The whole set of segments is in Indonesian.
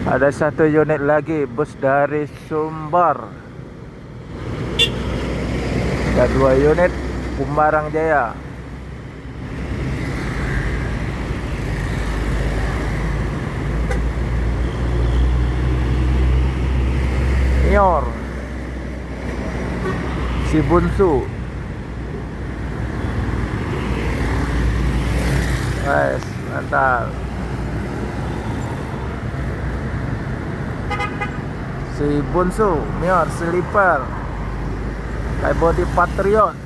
Ada satu unit lagi bus dari Sumbar. Ada 2 unit Kumbarang Jaya. Nyor si Bunsu. Guys, mantap. Si Bunsu Nyor Sleeper kayak body Patriot.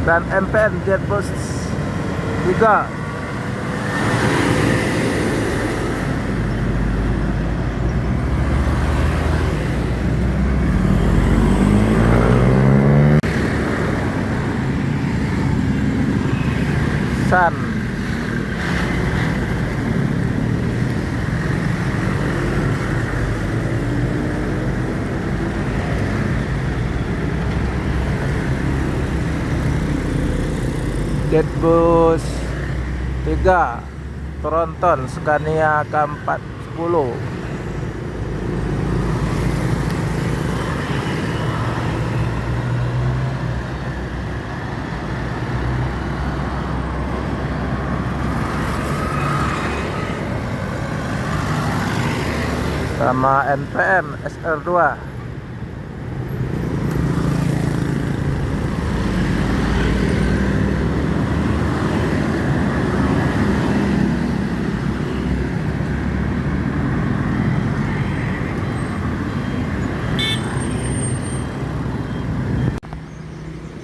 Dan MPN Jetbus 3. Sun. Jetbus 3 Tronton Scania K410. Sama NPM SR2.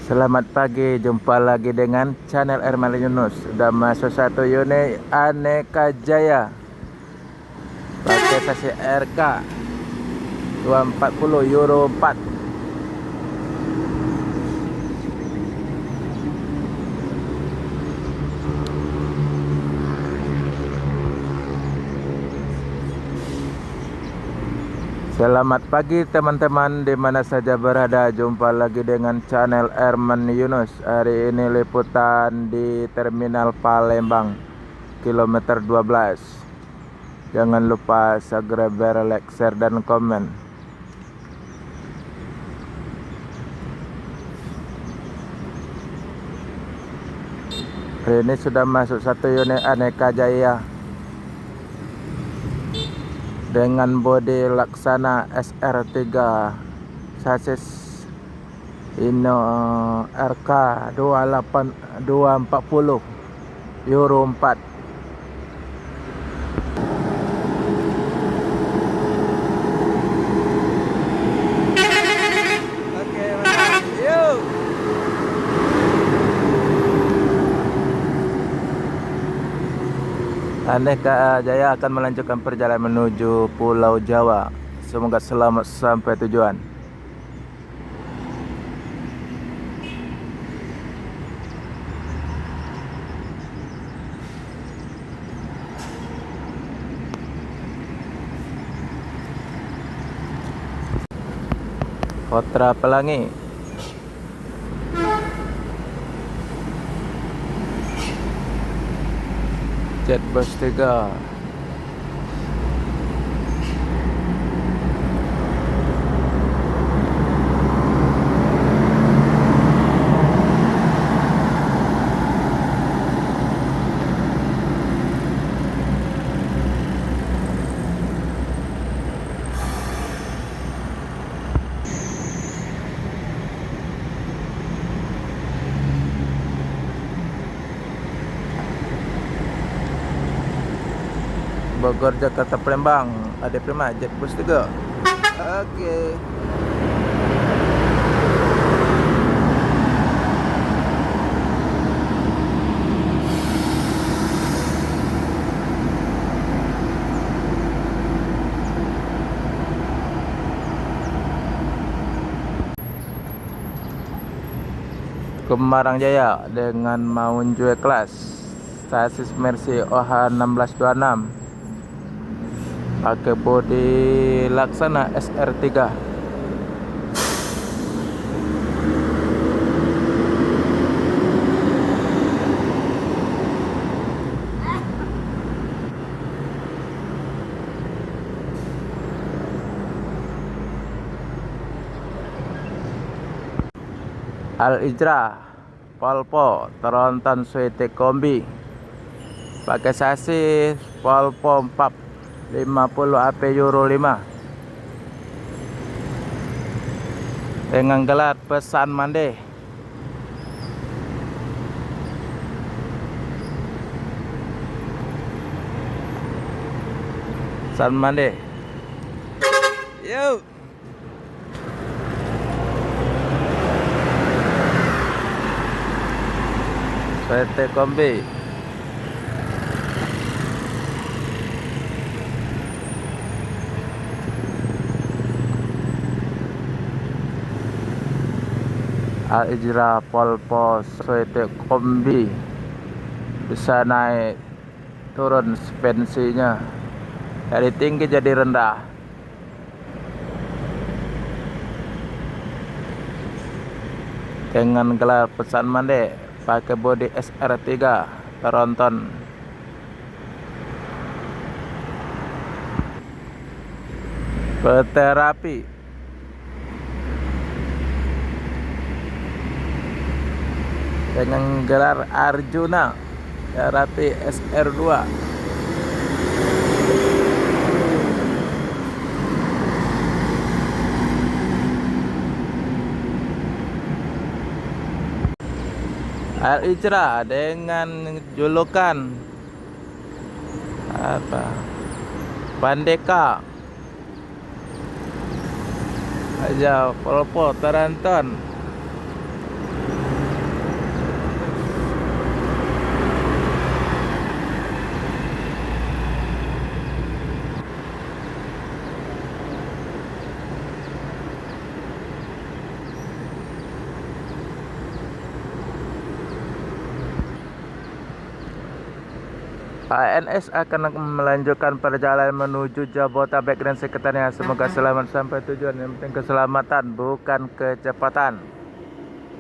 Selamat pagi, jumpa lagi dengan channel Ermal Yunus. Sudah masuk satu unit Aneka Jaya pakai chassis RK 240 Euro 4. Selamat pagi teman-teman di mana saja berada. Jumpa lagi dengan channel Erman Yunus. Hari ini liputan di Terminal Palembang kilometer 12. Jangan lupa subscribe, like, share, dan komen. Hari ini sudah masuk satu unit Aneka Jaya dengan bodi Laksana SR3, chassis Inno RK 240 Euro 4. Oke, mantap. Yuk. Aneka Jaya akan melanjutkan perjalanan menuju Pulau Jawa. Semoga selamat sampai tujuan. Kotra Pelangi. Jetbus 3. Bogor, Jakarta, Palembang. Ada Prima Jetbus 3. Oke. Kumbarang Jaya dengan Maunjue Class, chassis Mercy OH 1626, pakai bodi Laksana SR3. Al Ijra Polpo Tronton Suite Kombi pakai sasis Polpo 450 AP Euro 5 dengan gelar pesan mande. Pesan mande. Yuk. PT Kombi. Al Ijra Polpo PT Kombi bisa naik turun suspensinya dari tinggi jadi rendah. Dengan gelar pesan mande pakai bodi SR3 Tronton. Peterapi dengan gelar Arjuna Terapi SR2. Al Ijra dengan julukan apa? Pandeka aja Polpo Tronton. ANS akan melanjutkan perjalanan menuju Jabodetabek dan sekitarnya. Semoga selamat sampai tujuan. Yang penting keselamatan, bukan kecepatan.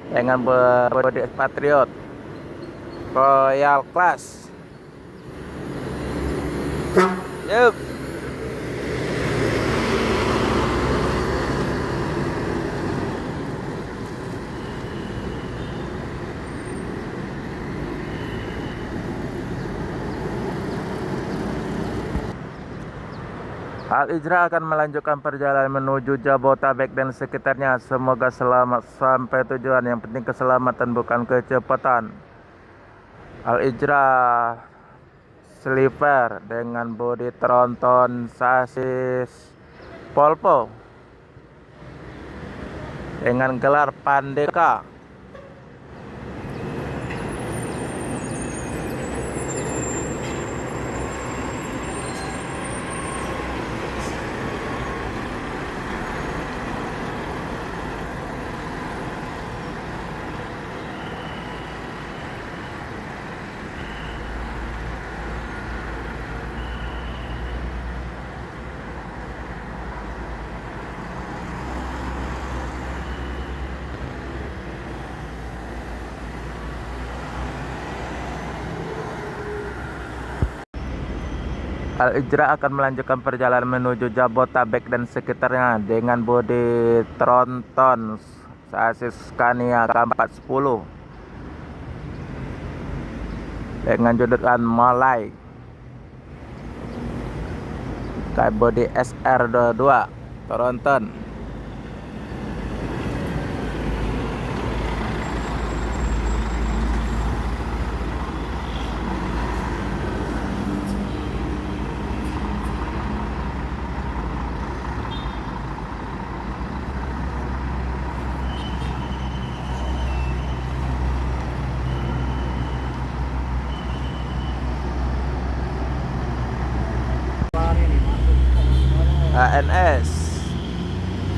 Dengan bodi Patriot Royal Class. Yup. Al Ijra akan melanjutkan perjalanan menuju Jabodetabek dan sekitarnya. Semoga selamat sampai tujuan. Yang penting keselamatan, bukan kecepatan. Al Ijra Sliver dengan bodi Tronton, sasis Polpo dengan gelar Pandeka. Al Ijra akan melanjutkan perjalanan menuju Jabodetabek dan sekitarnya dengan bodi Tronton, sasis Scania K410 dengan julukan Malai, kayak bodi SR22 Tronton. ANS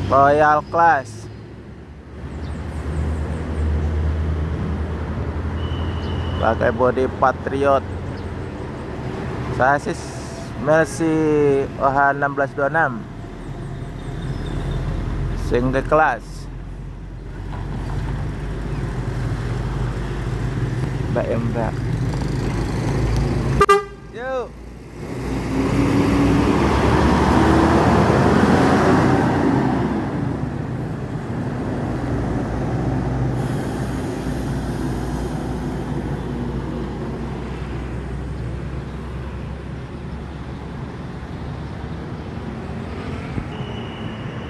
Royal Class. Pakai bodi Patriot, sasis Mercy OH1626 single class. Mbak. Yuk.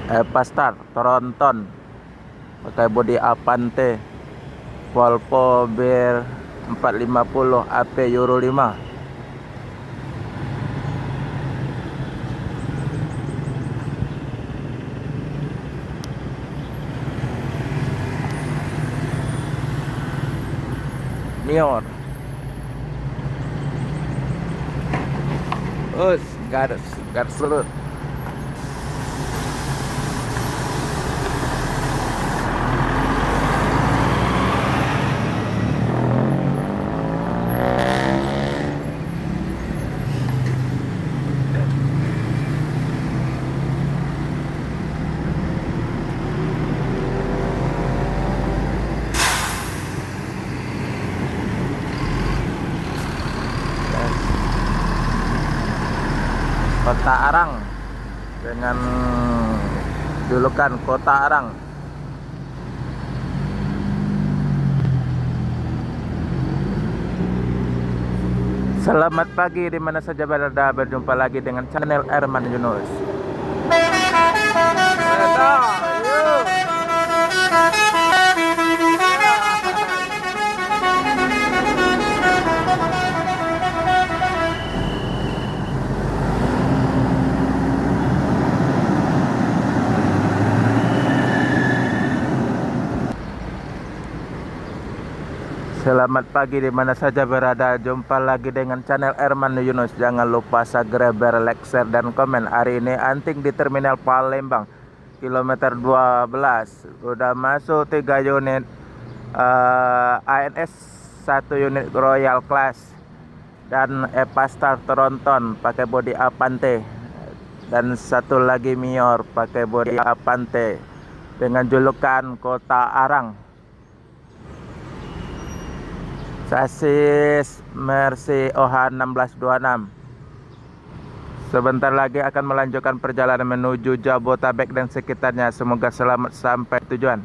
Pastar Tronton pakai bodi Avante Volvo Bir 450 AP Euro 5. Mior. Garis surut. Kota Arang dengan julukan Kota Arang. Selamat pagi di mana saja berada, berjumpa lagi dengan channel Erman Yunus. Selamat pagi di mana saja berada, jumpa lagi dengan channel Erman Yunus. Jangan lupa subscribe, like, share, dan komen. Hari ini anting di Terminal Palembang, kilometer 12. Udah masuk 3 unit ANS, 1 unit Royal Class, dan Pastar Tronton pakai bodi Avante, dan 1 lagi Mior pakai bodi Avante dengan julukan Kota Arang. Sasis Mercy OH 1626. Sebentar lagi akan melanjutkan perjalanan menuju Jabotabek dan sekitarnya. Semoga selamat sampai tujuan.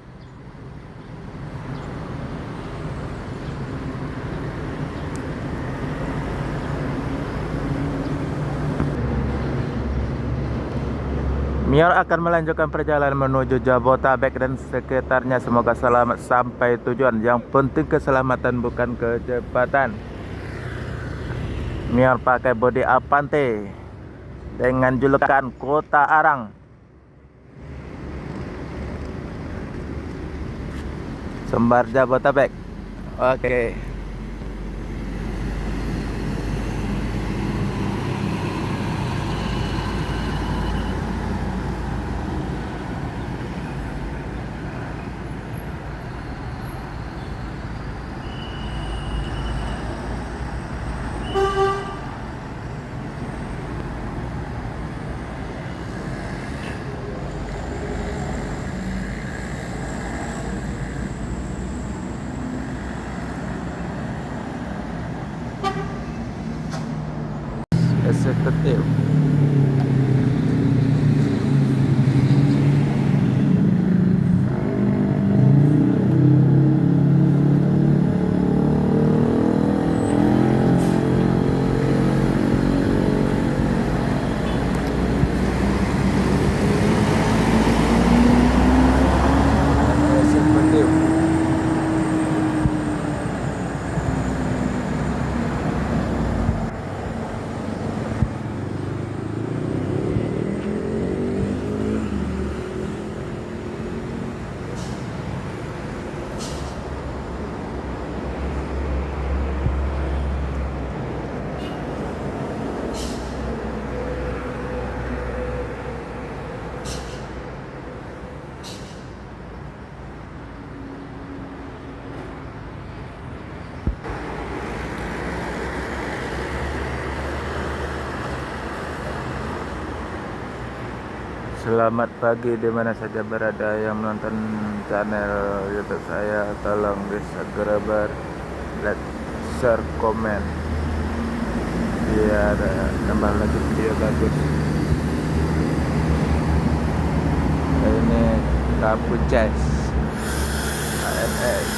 Mior akan melanjutkan perjalanan menuju Jabotabek dan sekitarnya. Semoga selamat sampai tujuan. Yang penting keselamatan, bukan kecepatan. Mior pakai bodi Avante dengan julukan Kota Arang. Sumbar Jabotabek. Oke. Eksekutif. Selamat pagi di mana saja berada yang menonton channel YouTube saya. Tolong di subscribe, like, share, komen biar tambah lagi video bagus. Ini Kapuces ANS.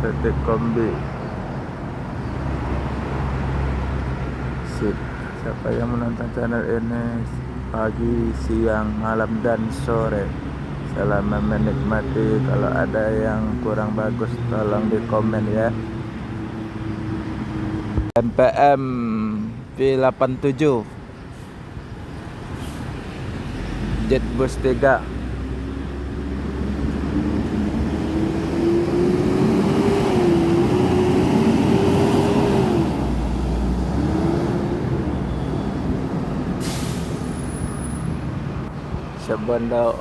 setik kombi. Sip. Siapa yang menonton channel ini pagi, siang, malam, dan sore, selamat menikmati. Kalau ada yang kurang bagus tolong di komen ya. MPM V87 Jetbus 3. Sebondo.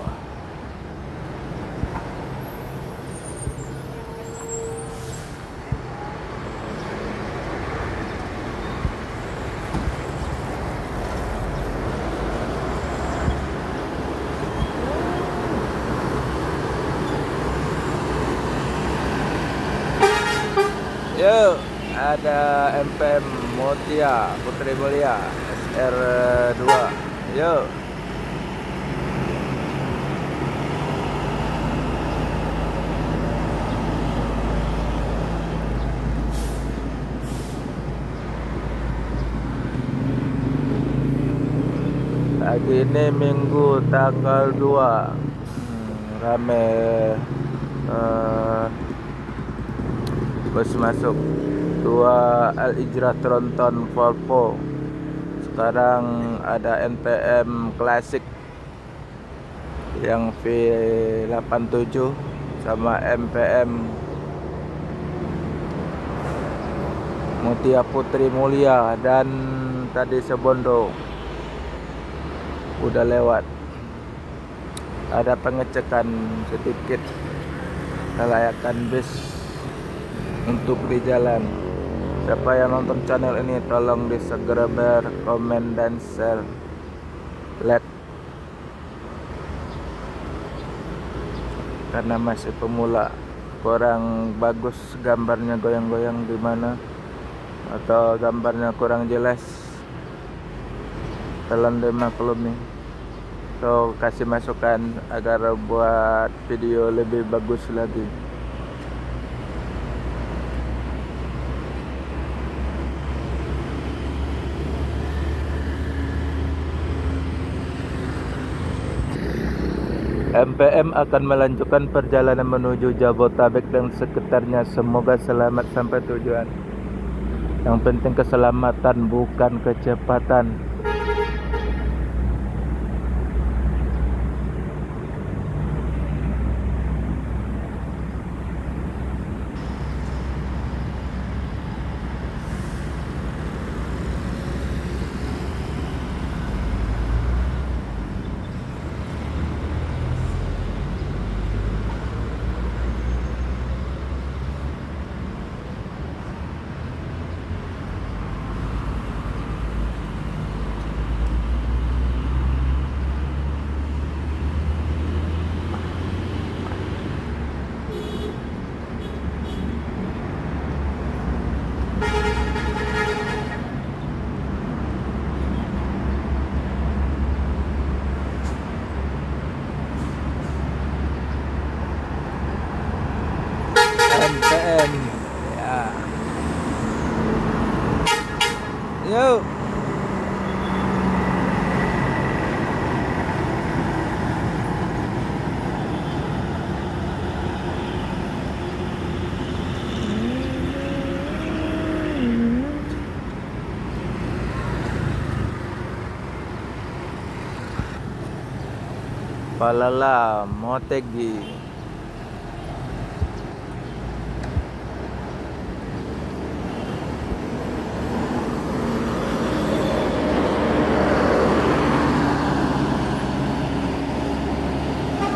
Yuk, ada MPM Mutia Putri Mulia SR2. Yuk. Pagi ini Minggu tanggal 2. Rame bus masuk 2 Al-Ijrah Tronton Volvo. Sekarang ada NPM Classic yang V87 sama MPM Mutia Putri Mulia, dan tadi Sebondo udah lewat. Ada pengecekan sedikit kelayakan bus untuk di jalan. Siapa yang nonton channel ini tolong di subscribe, komen, dan share, like, karena masih pemula, kurang bagus gambarnya, goyang-goyang di mana atau gambarnya kurang jelas, tolong dimaklumi. So, kasih masukan agar buat video lebih bagus lagi. MPM akan melanjutkan perjalanan menuju Jabodetabek dan sekitarnya. Semoga selamat sampai tujuan. Yang penting keselamatan, bukan kecepatan. MPM ya. Yuk. Palala Motegi.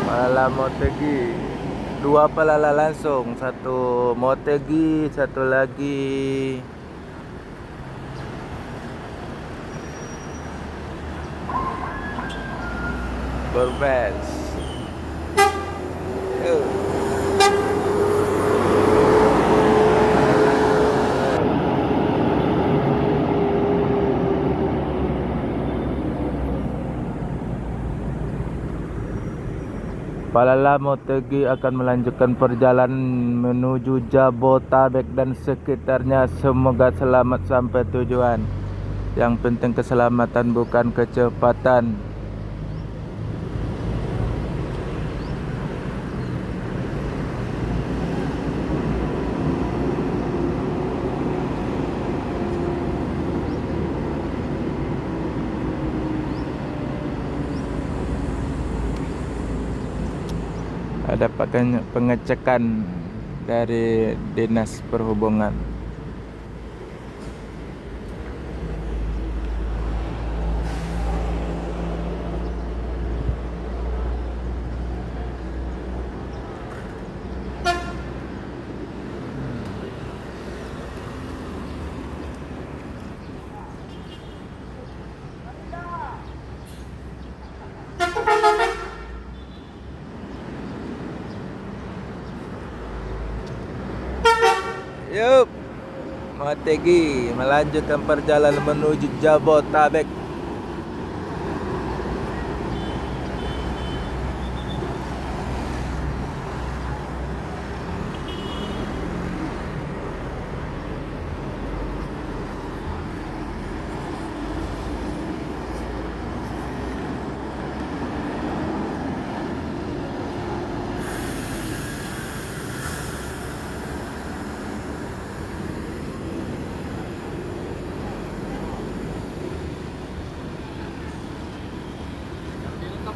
Palala Motegi. 2 Palala langsung, 1 Motegi, 1 lagi Burbes. Lamo Tegi akan melanjutkan perjalanan menuju Jabotabek dan sekitarnya. Semoga selamat sampai tujuan. Yang penting keselamatan, bukan kecepatan. Ada pengecekan dari Dinas Perhubungan. Yuk, Motegi melanjutkan perjalanan menuju Jabotabek.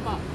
Pak.